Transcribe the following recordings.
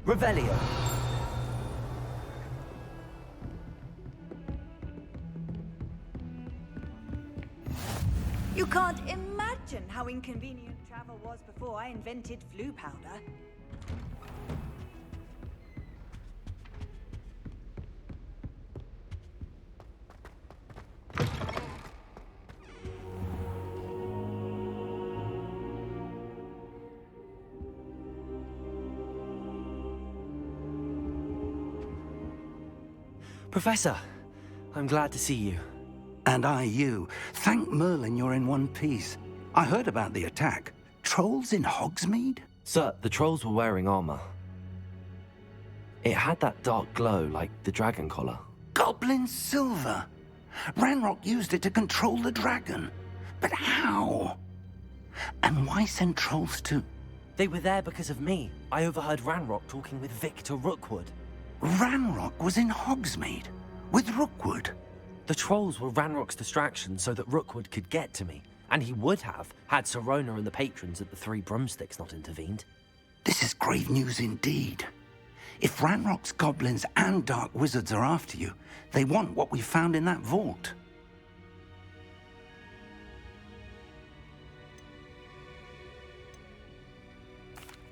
Revelio. You can't imagine how inconvenient travel was before I invented flu powder. Professor, I'm glad to see you. And I you. Thank Merlin you're in one piece. I heard about the attack. Trolls in Hogsmeade? Sir, the trolls were wearing armor. It had that dark glow like the dragon collar. Goblin silver! Ranrock used it to control the dragon. But how? And why send trolls to... They were there because of me. I overheard Ranrock talking with Victor Rookwood. Ranrock was in Hogsmeade? With Rookwood? The trolls were Ranrock's distraction so that Rookwood could get to me. And he would have, had Sirona and the patrons at the Three Broomsticks not intervened. This is grave news indeed. If Ranrock's goblins and dark wizards are after you, they want what we found in that vault.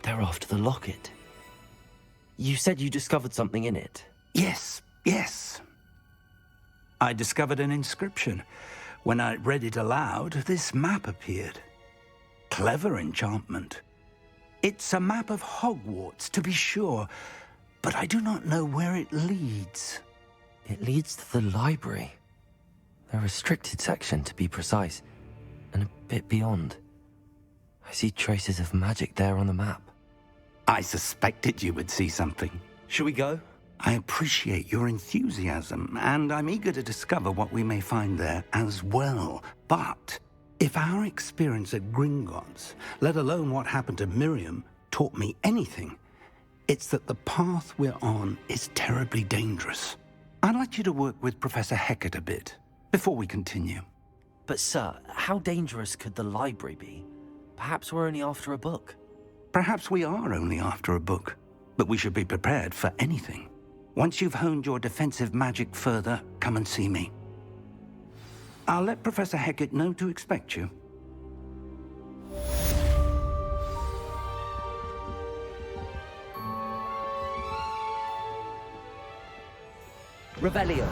They're after the locket. You said you discovered something in it. Yes. I discovered an inscription. When I read it aloud, this map appeared. Clever enchantment. It's a map of Hogwarts, to be sure, but I do not know where it leads. It leads to the library. A restricted section, to be precise, and a bit beyond. I see traces of magic there on the map. I suspected you would see something. Shall we go? I appreciate your enthusiasm, and I'm eager to discover what we may find there as well. But if our experience at Gringotts, let alone what happened to Miriam, taught me anything, it's that the path we're on is terribly dangerous. I'd like you to work with Professor Hecat a bit, before we continue. But sir, how dangerous could the library be? Perhaps we're only after a book. Perhaps we are only after a book, but we should be prepared for anything. Once you've honed your defensive magic further, come and see me. I'll let Professor Hecat know to expect you. Revelio.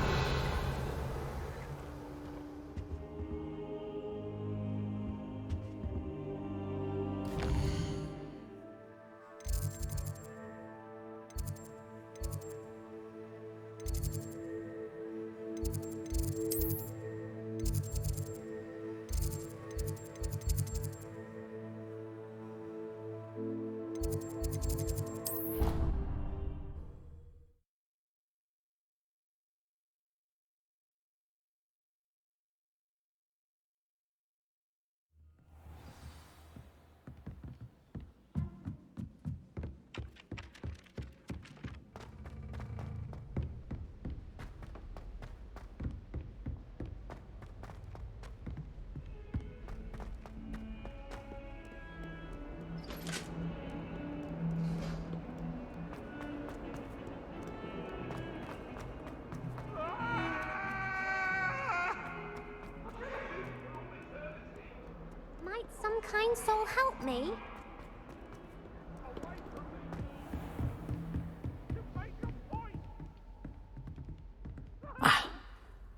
Divine Soul help me?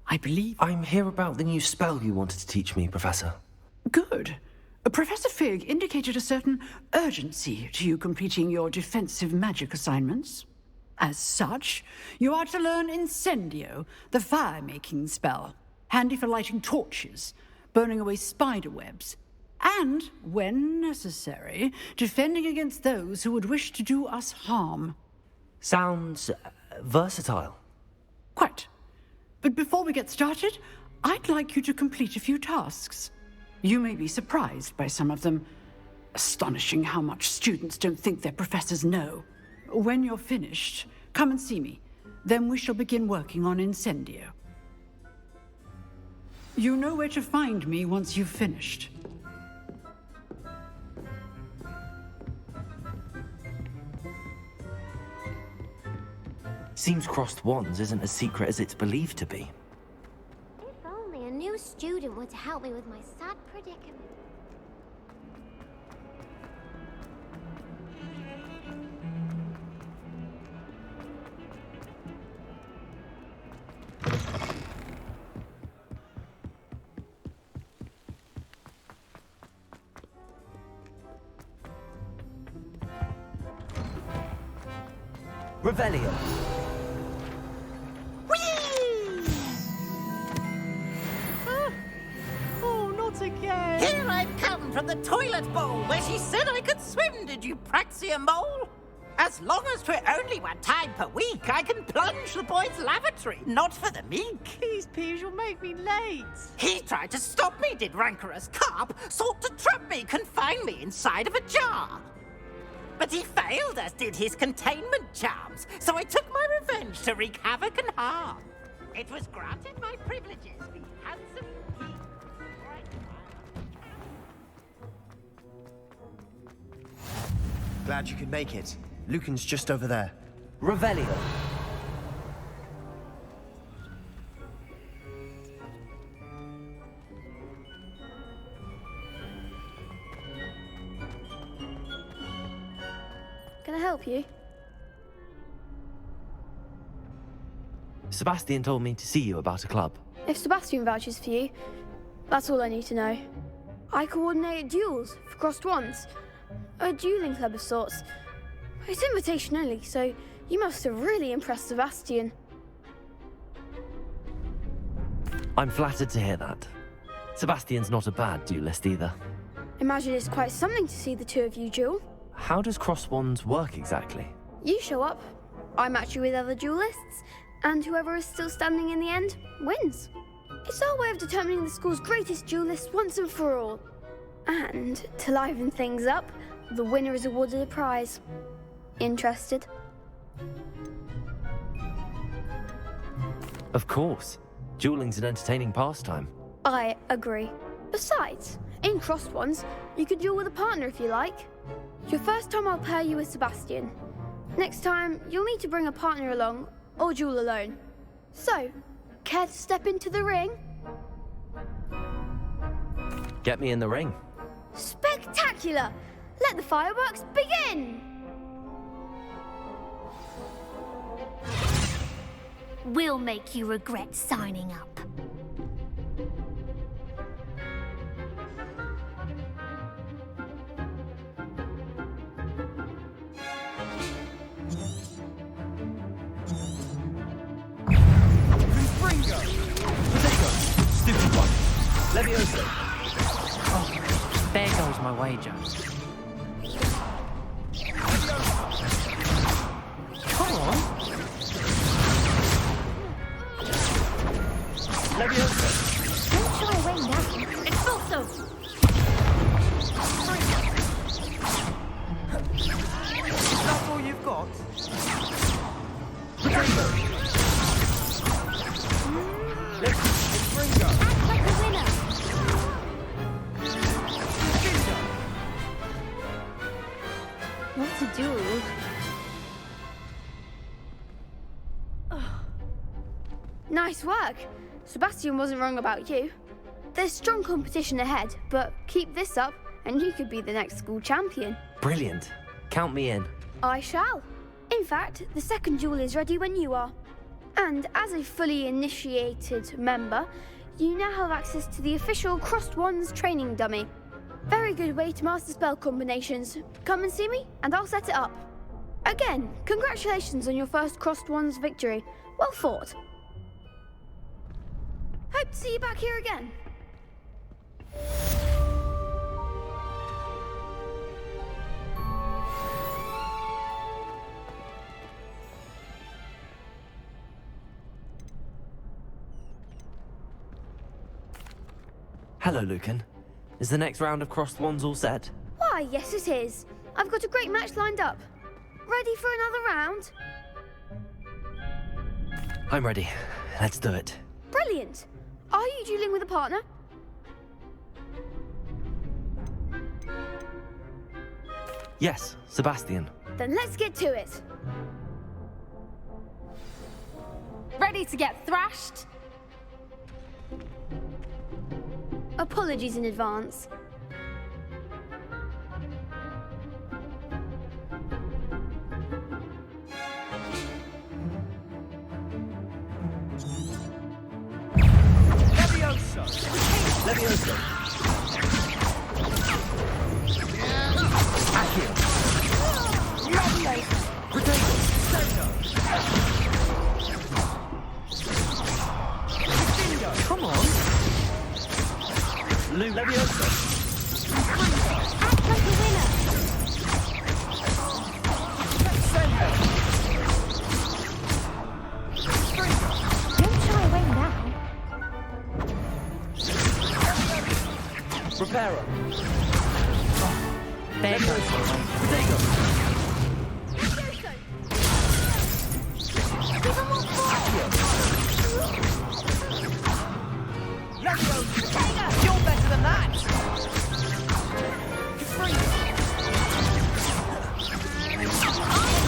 I believe... I'm here about the new spell you wanted to teach me, Professor. Good. Professor Fig indicated a certain urgency to you completing your defensive magic assignments. As such, you are to learn Incendio, the fire-making spell, handy for lighting torches, burning away spider webs, and, when necessary, defending against those who would wish to do us harm. Sounds versatile. Quite. But before we get started, I'd like you to complete a few tasks. You may be surprised by some of them. Astonishing how much students don't think their professors know. When you're finished, come and see me. Then we shall begin working on Incendio. You know where to find me once you've finished. Seems crossed wands isn't as secret as it's believed to be. If only a new student were to help me with my sad predicament. Revelio. Oh, not again! Here I've come from the toilet bowl where she said I could swim, did you praxia mole? As long as 'twere only one time per week, I can plunge the boy's lavatory, not for the meek. Please, Piers, you'll make me late. He tried to stop me, did rancorous carp, sought to trap me, confine me inside of a jar. But he failed, as did his containment charms, so I took my revenge to wreak havoc and harm. It was granted my privileges, be handsome king. Glad you could make it. Lucan's just over there. Revelio. Can I help you? Sebastian told me to see you about a club. If Sebastian vouches for you, that's all I need to know. I coordinate duels for crossed wands. A dueling club of sorts. It's invitation only, so you must have really impressed Sebastian. I'm flattered to hear that. Sebastian's not a bad duelist either. Imagine it's quite something to see the two of you duel. How does cross wands work exactly? You show up, I match you with other duelists, and whoever is still standing in the end wins. It's our way of determining the school's greatest duelist once and for all. And to liven things up, the winner is awarded a prize. Interested? Of course. Dueling's an entertaining pastime. I agree. Besides, in crossed ones, you could duel with a partner if you like. Your first time I'll pair you with Sebastian. Next time, you'll need to bring a partner along, or duel alone. So, care to step into the ring? Get me in the ring. Spectacular! Let the fireworks begin! We'll make you regret signing up. Stupid one. Levioso. Oh, there goes my wager. Come on. Levioso. Don't try away now. It's also. That's all you've got? Act like a winner. What's a duel? Nice work. Sebastian wasn't wrong about you. There's strong competition ahead, but keep this up and you could be the next school champion. Brilliant. Count me in. I shall. In fact, the second duel is ready when you are. And as a fully initiated member, you now have access to the official Crossed Wands training dummy. Very good way to master spell combinations. Come and see me, and I'll set it up. Again, congratulations on your first Crossed Wands victory. Well fought. Hope to see you back here again. Hello, Lucan. Is the next round of Crossed Wands all set? Why, yes it is. I've got a great match lined up. Ready for another round? I'm ready. Let's do it. Brilliant. Are you dueling with a partner? Yes, Sebastian. Then let's get to it. Ready to get thrashed? Apologies in advance. Levioso! Levioso. Accio! Levioso! Potato! Incendio! Come on. Levioso. Act like a winner! Don't shy away now. Reparo. There goes. Potato. Even more forward. Levioso! You're better than that!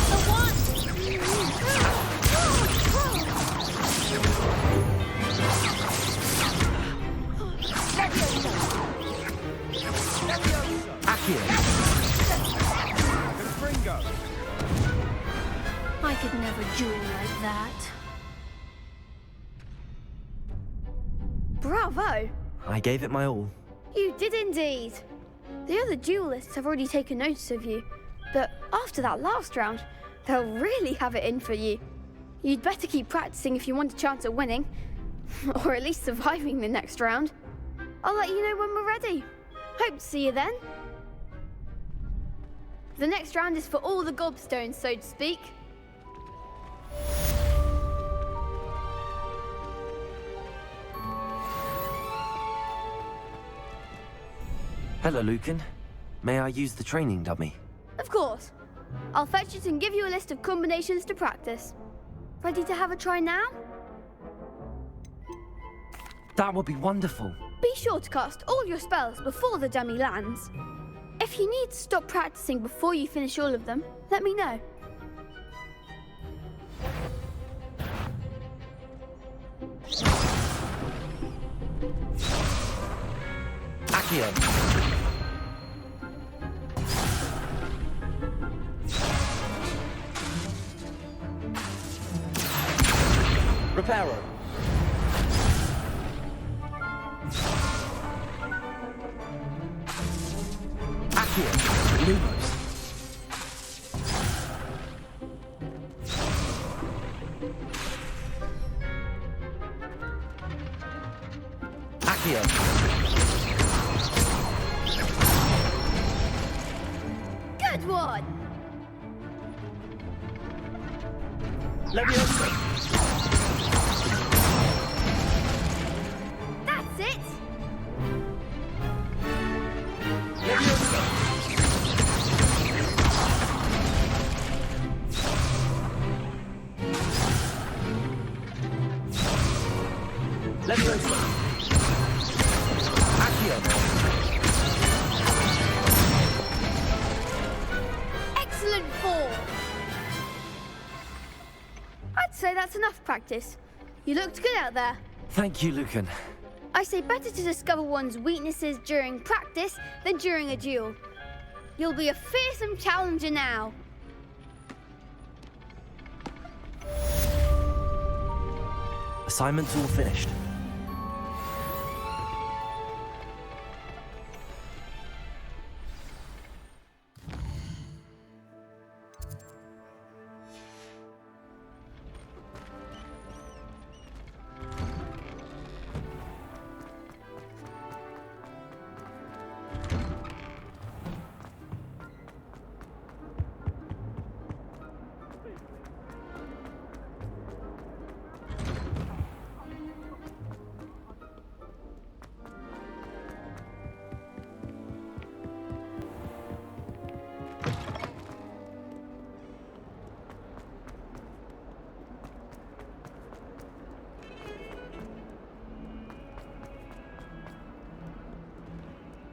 The one! Accio. Fringo! I could never duel like that. Bravo! I gave it my all. You did indeed. The other duelists have already taken notice of you, but after that last round, they'll really have it in for you. You'd better keep practicing if you want a chance at winning, or at least surviving the next round. I'll let you know when we're ready. Hope to see you then. The next round is for all the gobstones, so to speak. Hello, Lucan. May I use the training dummy? Of course. I'll fetch it and give you a list of combinations to practice. Ready to have a try now? That would be wonderful. Be sure to cast all your spells before the dummy lands. If you need to stop practicing before you finish all of them, let me know. Accio. Reparo. Accio. Lumos. Accio. Good one! Levioso. That's it! Levioso. Accio. Excellent form! I'd say that's enough practice. You looked good out there. Thank you, Lucan. I say better to discover one's weaknesses during practice than during a duel. You'll be a fearsome challenger now. Assignments all finished.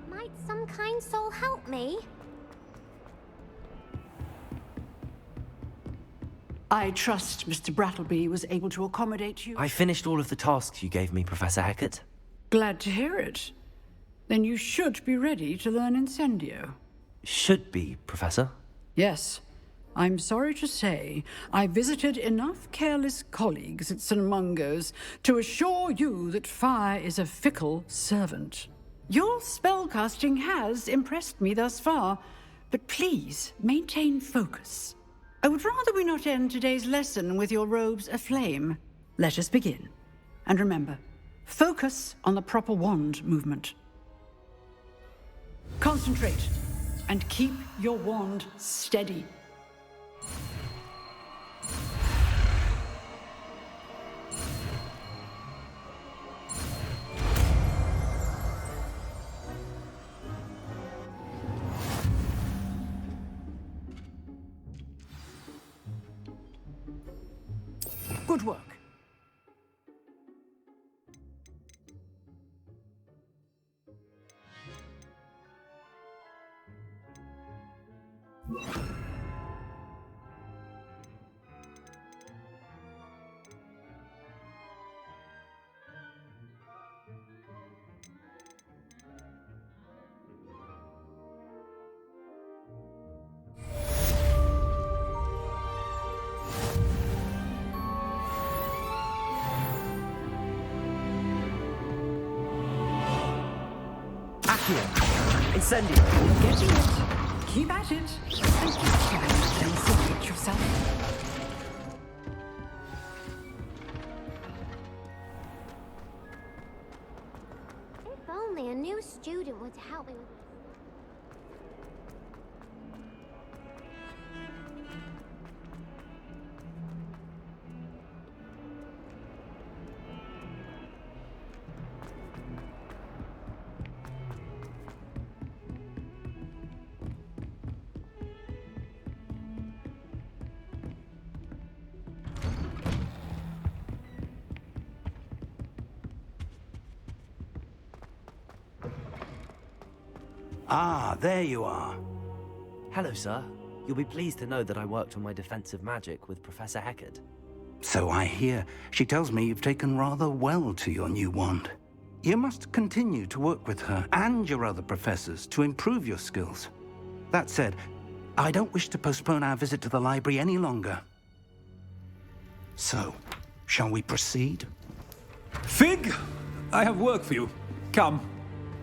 Might some kind soul help me? I trust Mr. Brattleby was able to accommodate you. I finished all of the tasks you gave me, Professor Hecat. Glad to hear it. Then you should be ready to learn Incendio. Should be, Professor. Yes. I'm sorry to say, I visited enough careless colleagues at St. Mungo's to assure you that fire is a fickle servant. Your spellcasting has impressed me thus far, but please maintain focus. I would rather we not end today's lesson with your robes aflame. Let us begin. And remember, focus on the proper wand movement. Concentrate, and keep your wand steady. Good work. Incendio. You're getting it. Keep at it. And keep trying to isolate yourself. If only a new student would help me with... Ah, there you are. Hello, sir. You'll be pleased to know that I worked on my defensive magic with Professor Hecat. So I hear. She tells me you've taken rather well to your new wand. You must continue to work with her and your other professors to improve your skills. That said, I don't wish to postpone our visit to the library any longer. So, shall we proceed? Fig, I have work for you. Come.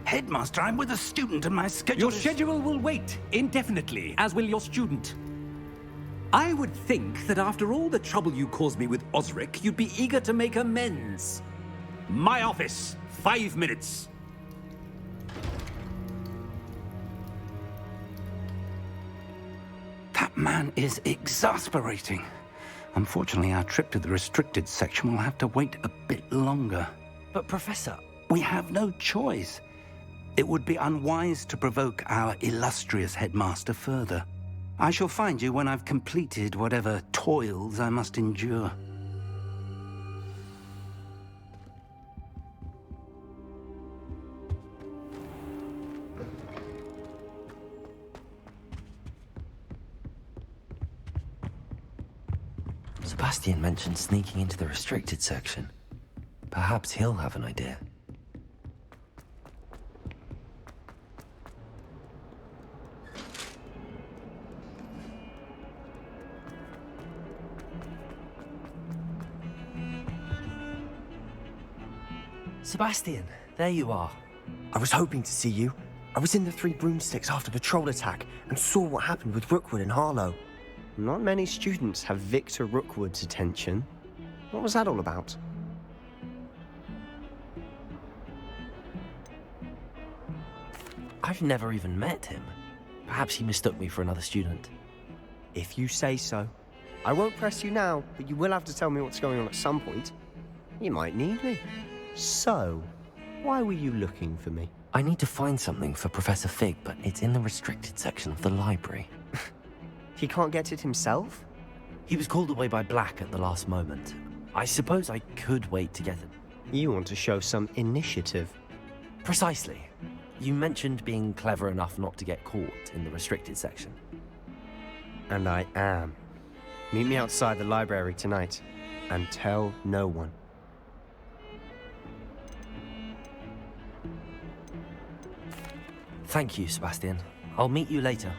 Headmaster, I'm with a student and my schedule Your is... schedule will wait indefinitely, as will your student. I would think that after all the trouble you caused me with Osric, you'd be eager to make amends. My office, 5 minutes. That man is exasperating. Unfortunately, our trip to the restricted section will have to wait a bit longer. But, Professor... We have no choice. It would be unwise to provoke our illustrious headmaster further. I shall find you when I've completed whatever toils I must endure. Sebastian mentioned sneaking into the restricted section. Perhaps he'll have an idea. Sebastian, there you are. I was hoping to see you. I was in the Three Broomsticks after the troll attack and saw what happened with Rookwood and Harlow. Not many students have Victor Rookwood's attention. What was that all about? I've never even met him. Perhaps he mistook me for another student. If you say so. I won't press you now, but you will have to tell me what's going on at some point. You might need me. So, why were you looking for me? I need to find something for Professor Fig, but it's in the restricted section of the library. He can't get it himself? He was called away by Black at the last moment. I suppose I could wait to get it. You want to show some initiative. Precisely. You mentioned being clever enough not to get caught in the restricted section. And I am. Meet me outside the library tonight, and tell no one. Thank you, Sebastian. I'll meet you later.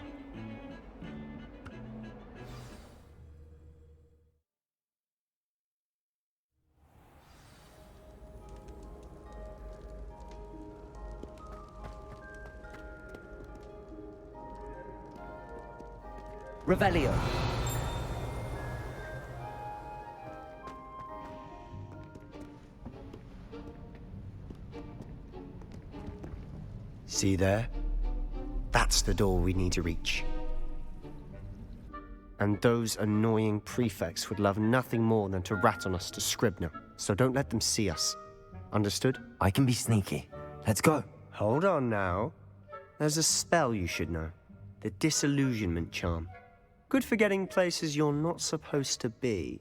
Revelio. See there? That's the door we need to reach. And those annoying prefects would love nothing more than to rat on us to Scribner, so don't let them see us. Understood? I can be sneaky. Let's go. Hold on now. There's a spell you should know. The Disillusionment charm. Good for getting places you're not supposed to be.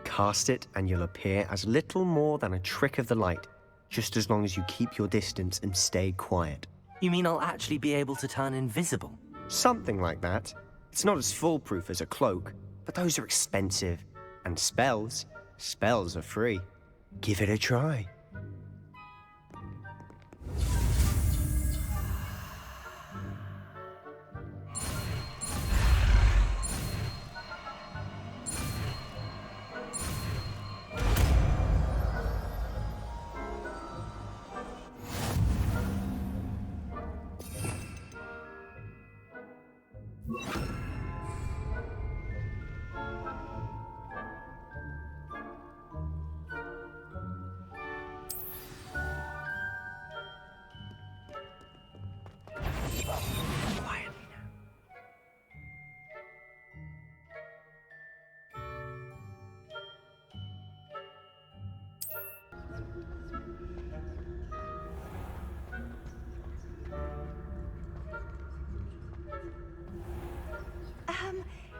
Cast it and you'll appear as little more than a trick of the light, just as long as you keep your distance and stay quiet. You mean I'll actually be able to turn invisible? Something like that. It's not as foolproof as a cloak, but those are expensive. And spells are free. Give it a try.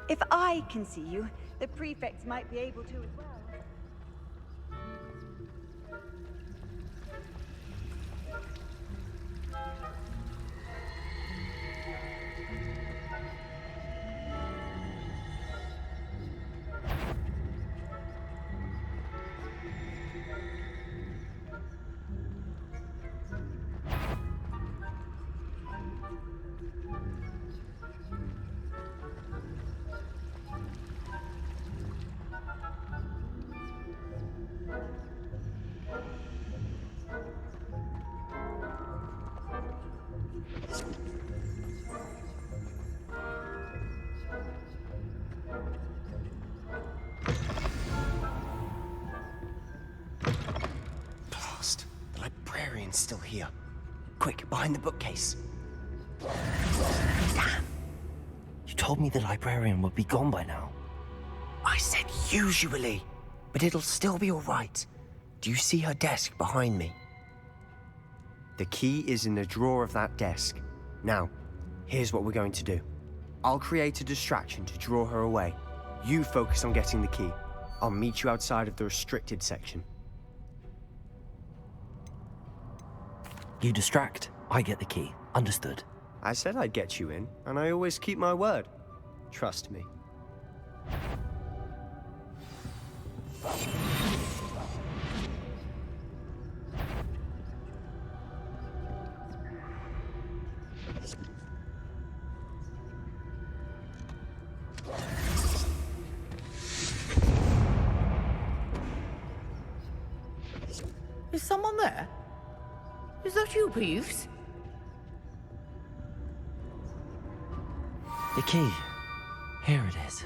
If I can see you, the prefects might be able to as well. Blast. The librarian's still here. Quick, behind the bookcase. Damn. You told me the librarian would be gone by now. I said usually, but it'll still be all right. Do you see her desk behind me? The key is in the drawer of that desk. Now, here's what we're going to do. I'll create a distraction to draw her away. You focus on getting the key. I'll meet you outside of the restricted section. You distract, I get the key. Understood. I said I'd get you in, and I always keep my word. Trust me. Is someone there? Is that you, Peeves? The key. Here it is.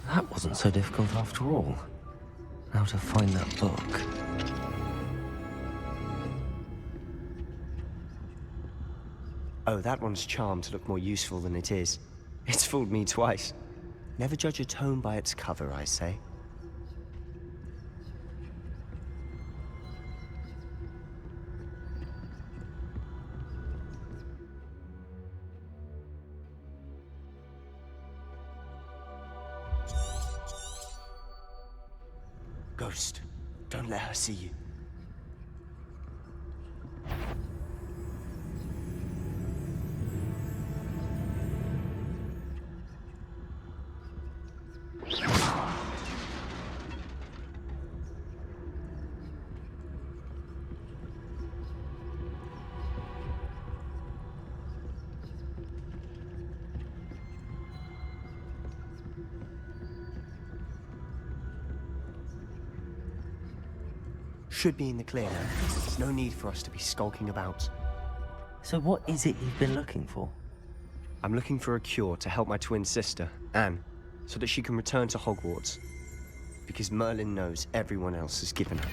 That wasn't so difficult after all. Now to find that book. Oh, that one's charmed to look more useful than it is. It's fooled me twice. Never judge a tome by its cover, I say. Ghost, don't let her see you. Should be in the clear now. No need for us to be skulking about. So what is it you've been looking for? I'm looking for a cure to help my twin sister, Anne, so that she can return to Hogwarts. Because Merlin knows everyone else has given her.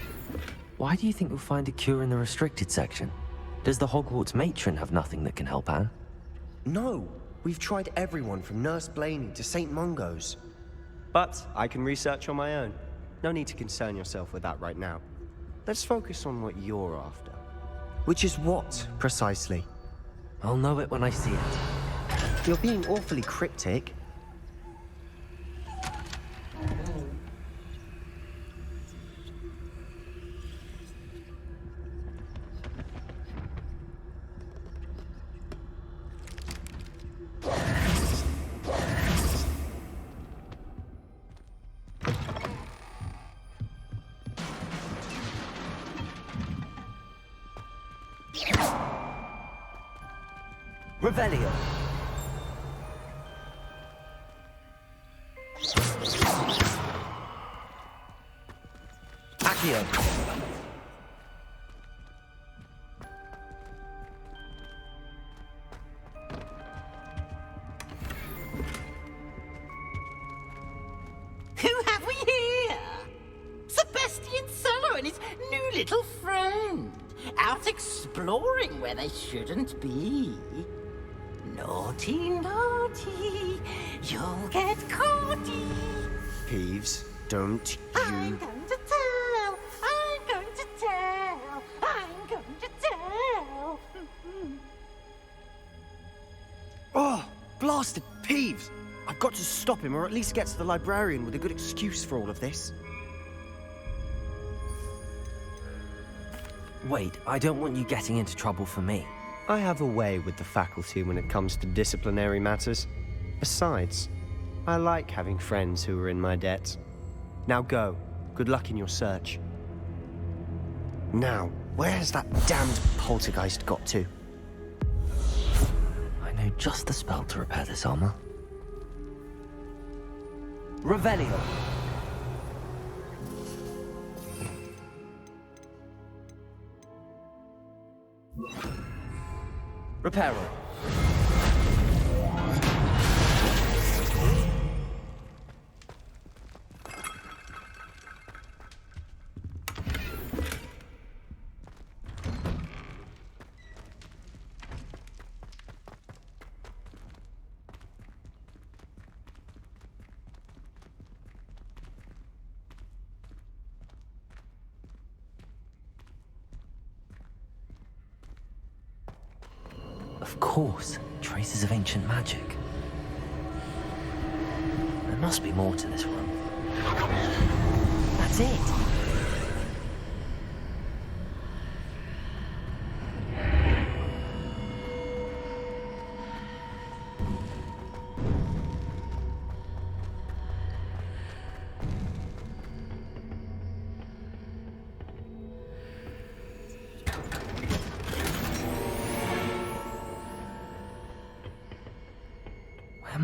Why do you think we'll find a cure in the restricted section? Does the Hogwarts matron have nothing that can help Anne? No! We've tried everyone from Nurse Blaney to St. Mungo's. But I can research on my own. No need to concern yourself with that right now. Let's focus on what you're after. Which is what, precisely? I'll know it when I see it. You're being awfully cryptic. Revelio. Accio. Who have we here? Sebastian Solo and his new little friend. Out exploring where they shouldn't be. Naughty, naughty, you'll get caughty. Peeves, don't you... I'm going to tell, I'm going to tell, I'm going to tell. Oh, blasted Peeves! I've got to stop him, or at least get to the librarian with a good excuse for all of this. Wait, I don't want you getting into trouble for me. I have a way with the faculty when it comes to disciplinary matters. Besides, I like having friends who are in my debt. Now go. Good luck in your search. Now, where's that damned poltergeist got to? I know just the spell to repair this armor. Revelio. Reparo. Of course, traces of ancient magic. There must be more to this room. That's it!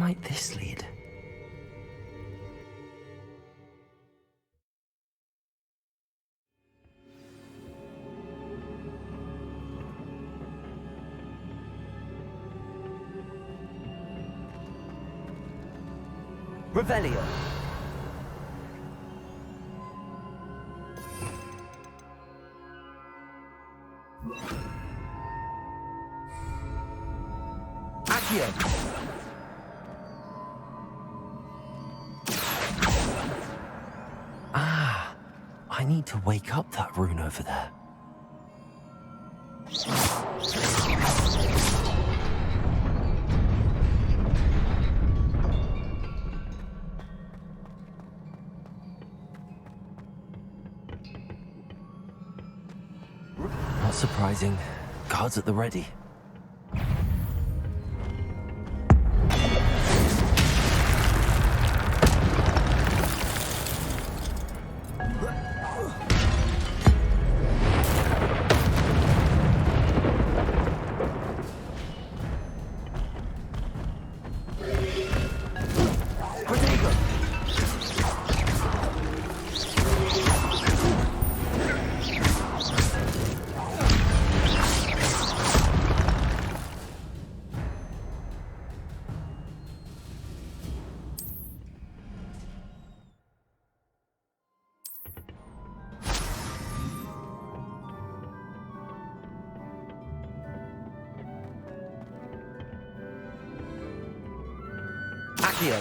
might this lead? Revelio. Accio. Ah, I need to wake up that rune over there. Not surprising. Guards at the ready. Accio.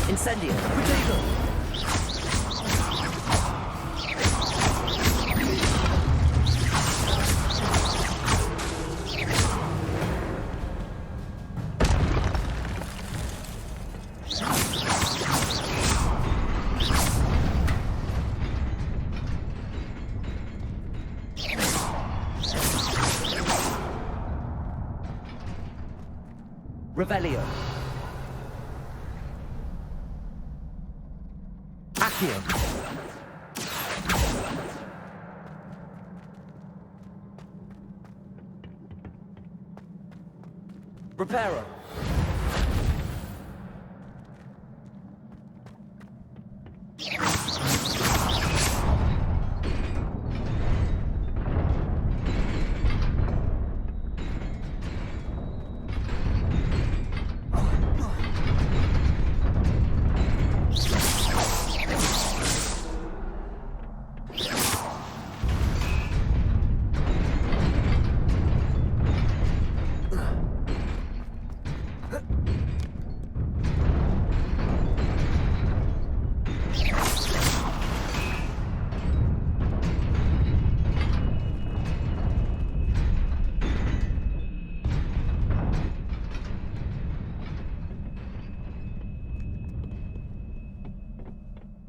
Incendio. Protego. Revelio. Accio. Reparo.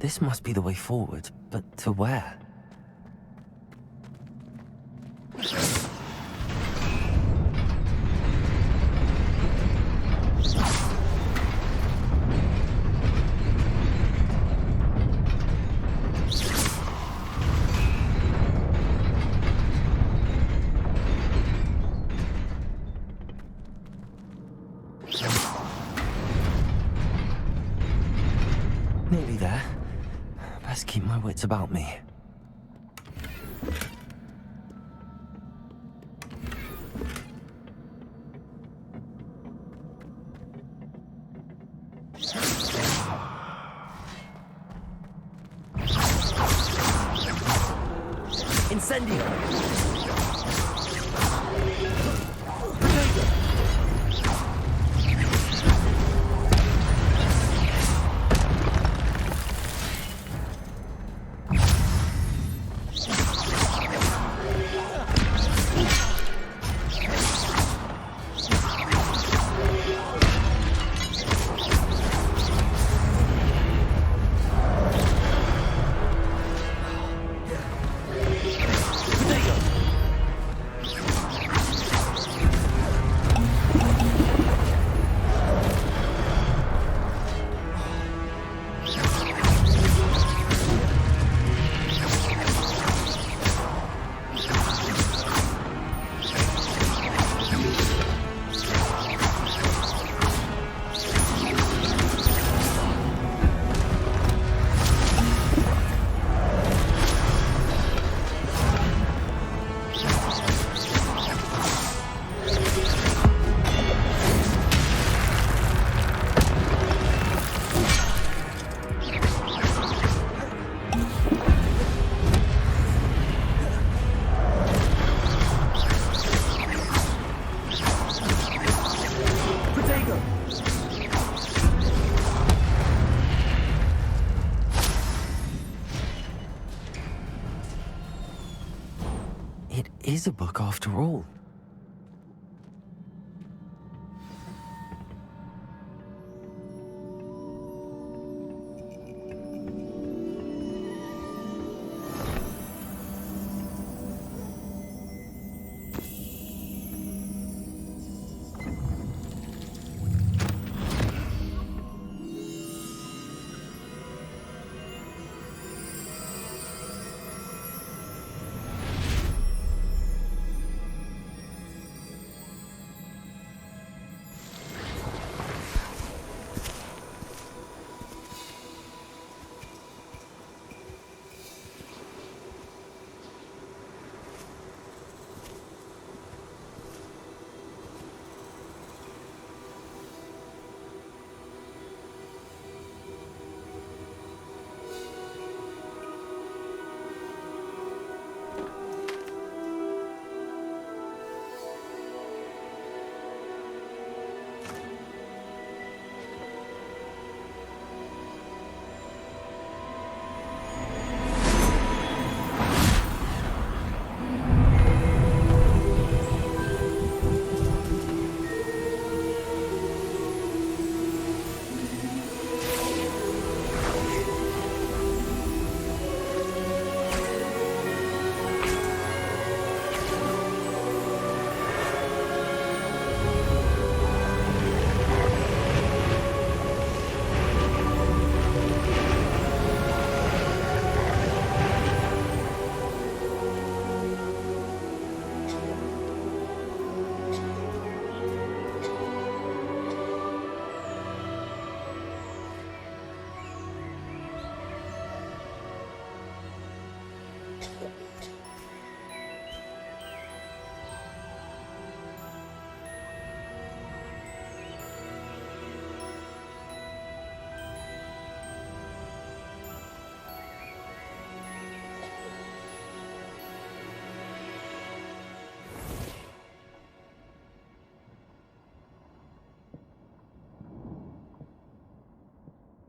This must be the way forward, but to where? Nearly there. Best keep my wits about me. Incendio. It is a book after all.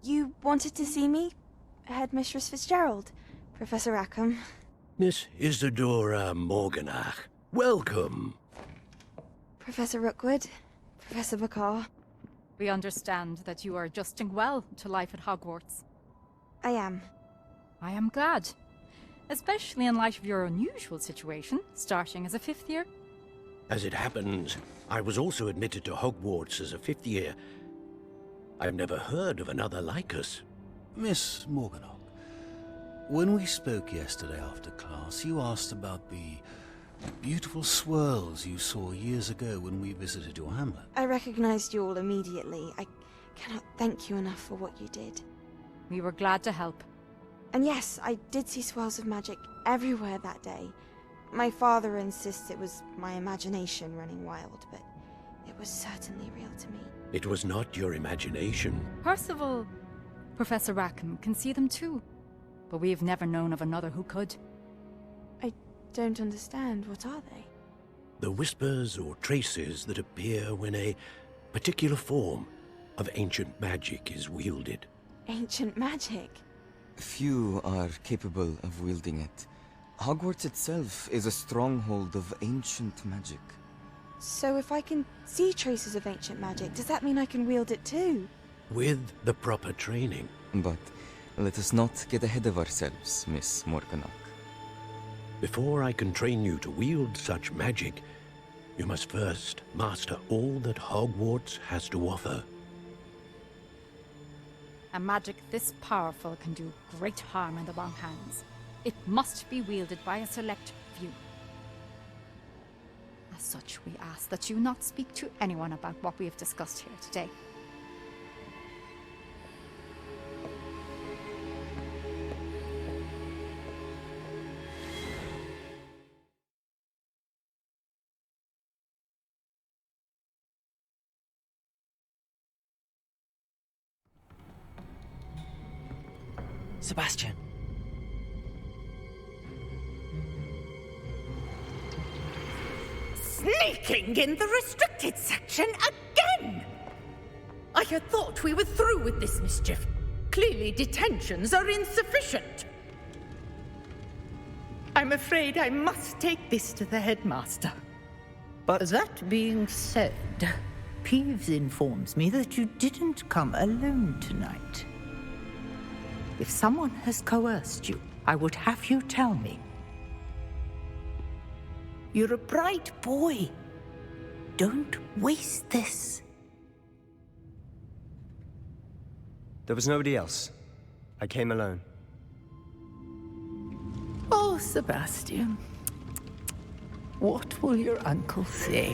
You wanted to see me? Headmistress Fitzgerald, Professor Rackham. Miss Isadora Morganach, welcome. Professor Rookwood, Professor Bakar. We understand that you are adjusting well to life at Hogwarts. I am. I am glad. Especially in light of your unusual situation, starting as a 5th year. As it happens, I was also admitted to Hogwarts as a 5th year. I've never heard of another like us. Miss Morganach, when we spoke yesterday after class, you asked about the beautiful swirls you saw years ago when we visited your hamlet. I recognized you all immediately. I cannot thank you enough for what you did. We were glad to help. And yes, I did see swirls of magic everywhere that day. My father insists it was my imagination running wild, but it was certainly real to me. It was not your imagination. Percival, Professor Rackham can see them too. But we've never known of another who could. I don't understand. What are they? The whispers or traces that appear when a particular form of ancient magic is wielded. Ancient magic? Few are capable of wielding it. Hogwarts itself is a stronghold of ancient magic. So if I can see traces of ancient magic, does that mean I can wield it too? With the proper training. But let us not get ahead of ourselves, Miss Morganach. Before I can train you to wield such magic, you must first master all that Hogwarts has to offer. A magic this powerful can do great harm in the wrong hands. It must be wielded by a select few. As such, we ask that you not speak to anyone about what we have discussed here today. Sebastian. Sneaking in the restricted section again! I had thought we were through with this mischief. Clearly detentions are insufficient. I'm afraid I must take this to the headmaster. But that being said, Peeves informs me that you didn't come alone tonight. If someone has coerced you, I would have you tell me. You're a bright boy. Don't waste this. there was nobody else. I came alone. Oh, Sebastian. What will your uncle say?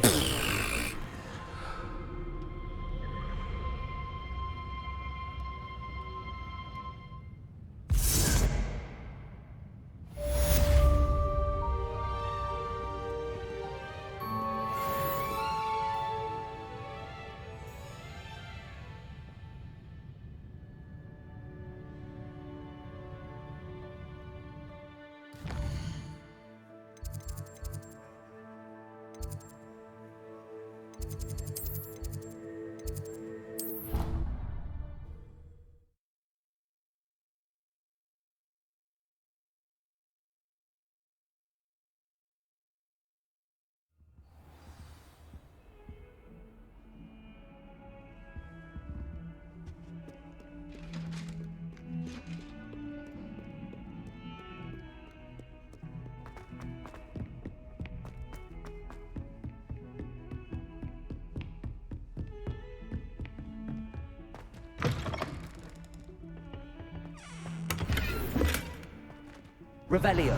Revelio.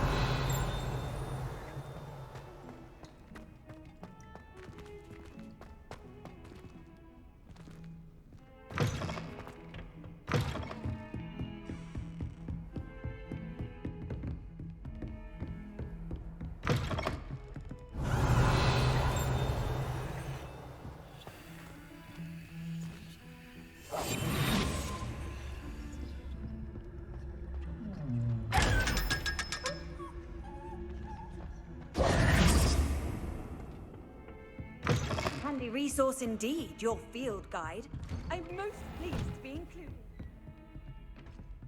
Resource indeed, your field guide. I'm most pleased to be included.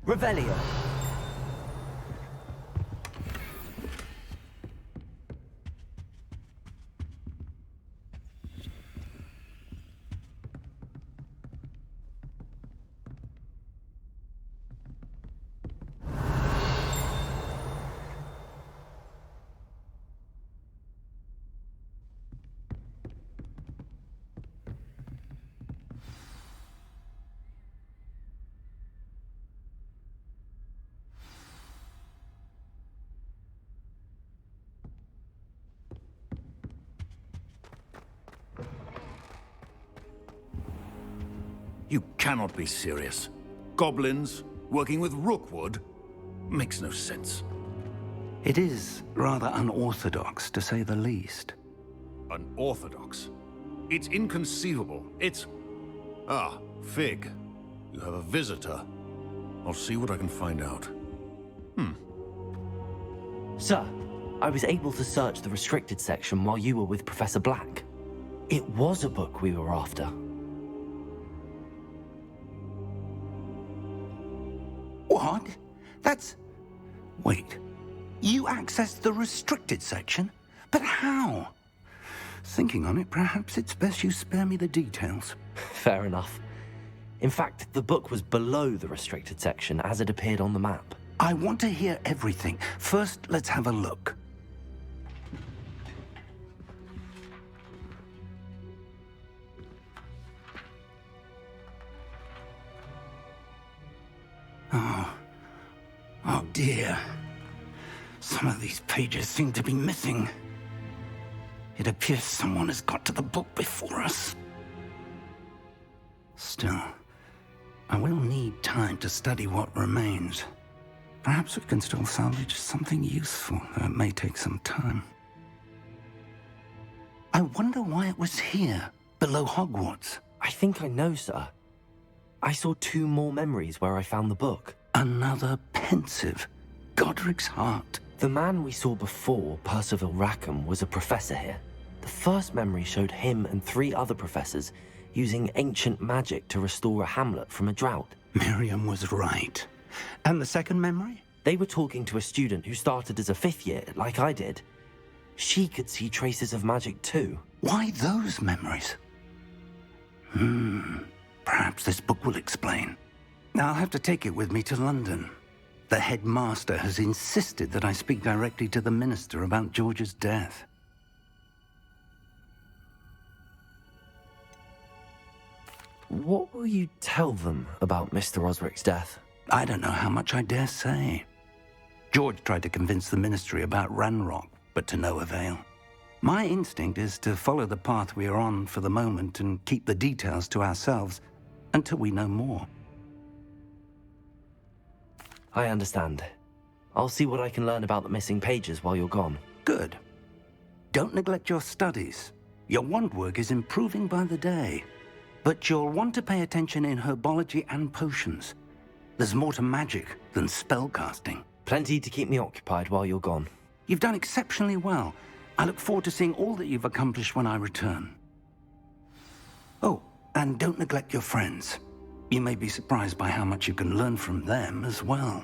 Revelio. You cannot be serious. Goblins working with Rookwood? Makes no sense. It is rather unorthodox, to say the least. Unorthodox? It's inconceivable. It's... Ah, Fig. You have a visitor. I'll see what I can find out. Sir, I was able to search the restricted section while you were with Professor Black. It was a book we were after. What? That's... Wait. You accessed the restricted section? But how? Thinking on it, perhaps it's best you spare me the details. Fair enough. In fact, the book was below the restricted section as it appeared on the map. I want to hear everything. First, let's have a look. Oh dear. Some of these pages seem to be missing. It appears someone has got to the book before us. Still, I will need time to study what remains. Perhaps we can still salvage something useful, though it may take some time. I wonder why it was here, below Hogwarts. I think I know, sir. I saw 2 more memories where I found the book. Another pensive. Godric's heart. The man we saw before, Percival Rackham, was a professor here. The first memory showed him and 3 other professors using ancient magic to restore a hamlet from a drought. Miriam was right. And the second memory? They were talking to a student who started as a 5th year, like I did. She could see traces of magic too. Why those memories? Perhaps this book will explain. I'll have to take it with me to London. The Headmaster has insisted that I speak directly to the Minister about George's death. What will you tell them about Mr. Osric's death? I don't know how much I dare say. George tried to convince the Ministry about Ranrock, but to no avail. My instinct is to follow the path we are on for the moment and keep the details to ourselves until we know more. I understand. I'll see what I can learn about the missing pages while you're gone. Good. Don't neglect your studies. Your wand work is improving by the day. But you'll want to pay attention in herbology and potions. There's more to magic than spellcasting. Plenty to keep me occupied while you're gone. You've done exceptionally well. I look forward to seeing all that you've accomplished when I return. Oh, and don't neglect your friends. You may be surprised by how much you can learn from them as well.